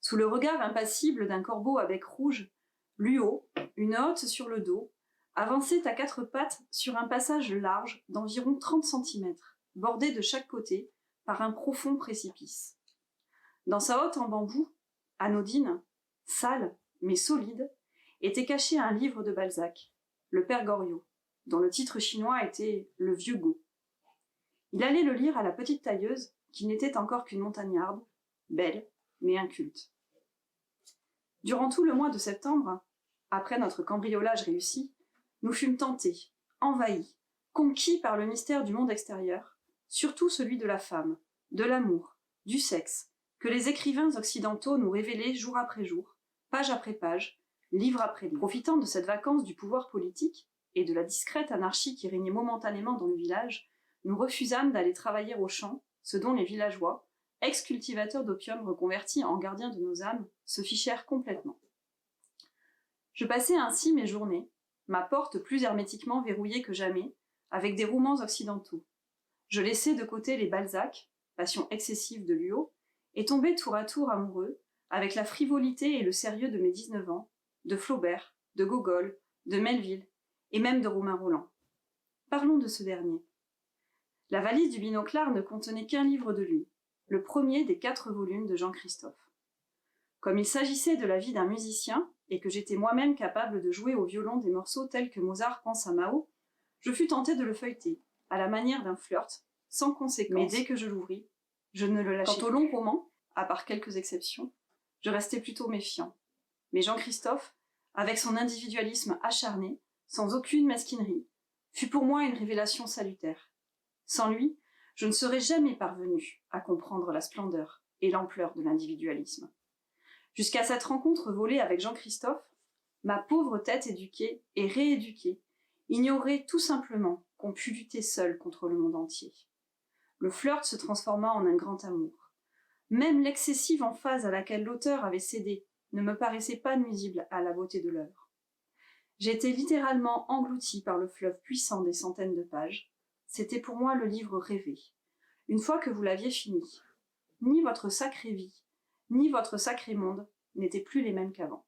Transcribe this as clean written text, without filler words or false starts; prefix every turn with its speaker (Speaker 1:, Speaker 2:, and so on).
Speaker 1: Sous le regard impassible d'un corbeau à bec rouge, Luo, une hotte sur le dos, avançait à quatre pattes sur un passage large d'environ 30 centimètres, bordé de chaque côté par un profond précipice. Dans sa hotte en bambou, anodine, sale, mais solide, était caché un livre de Balzac, Le Père Goriot, dont le titre chinois était Le Vieux Go. Il allait le lire à la petite tailleuse, qui n'était encore qu'une montagnarde, belle, mais inculte. Durant tout le mois de septembre, après notre cambriolage réussi, nous fûmes tentés, envahis, conquis par le mystère du monde extérieur, surtout celui de la femme, de l'amour, du sexe, que les écrivains occidentaux nous révélaient jour après jour, page après page, livre après livre. Profitant de cette vacance du pouvoir politique et de la discrète anarchie qui régnait momentanément dans le village, nous refusâmes d'aller travailler au champ, ce dont les villageois, ex-cultivateurs d'opium reconvertis en gardiens de nos âmes, se fichèrent complètement. Je passais ainsi mes journées, ma porte plus hermétiquement verrouillée que jamais, avec des romans occidentaux. Je laissais de côté les Balzac, passion excessive de Luo, et tombais tour à tour amoureux, avec la frivolité et le sérieux de mes 19 ans, de Flaubert, de Gogol, de Melville, et même de Romain Rolland. Parlons de ce dernier. La valise du Binoclard ne contenait qu'un livre de lui, le premier des 4 volumes de Jean-Christophe. Comme il s'agissait de la vie d'un musicien, et que j'étais moi-même capable de jouer au violon des morceaux tels que Mozart pense à Mao, je fus tenté de le feuilleter, à la manière d'un flirt, sans conséquence. Mais dès que je l'ouvris, je ne le lâchai plus. Quant au long roman, à part quelques exceptions, je restais plutôt méfiant. Mais Jean-Christophe, avec son individualisme acharné, sans aucune mesquinerie, fut pour moi une révélation salutaire. Sans lui, je ne serais jamais parvenu à comprendre la splendeur et l'ampleur de l'individualisme. Jusqu'à cette rencontre volée avec Jean-Christophe, ma pauvre tête éduquée et rééduquée ignorait tout simplement qu'on pût lutter seul contre le monde entier. Le flirt se transforma en un grand amour. Même l'excessive emphase à laquelle l'auteur avait cédé ne me paraissait pas nuisible à la beauté de l'œuvre. J'étais littéralement englouti par le fleuve puissant des centaines de pages. C'était pour moi le livre rêvé. Une fois que vous l'aviez fini, ni votre sacrée vie, ni votre sacré monde n'étaient plus les mêmes qu'avant.